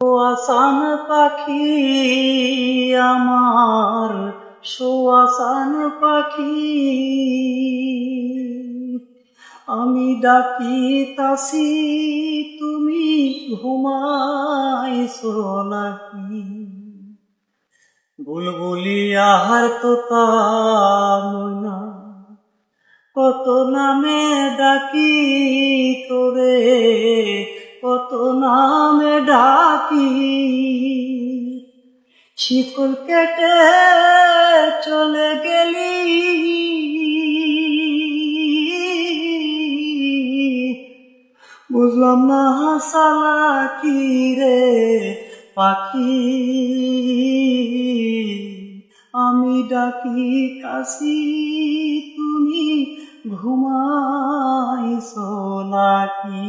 শোয়াসান পাখি আমার, শোয়াসান পাখি, আমি ডাকিতাছি তুমি ঘুমাইছো নাকি? বুলবুলি আহার তোতা ময়না, কত নামে ডাকি তোরে, কত নামে ডাকি। শিকল কেটে চলে গেলি, বুঝলাম না চালাকি রে পাখি, আমি ডাকি কাছি তুমি ঘুমাইছো নাকি?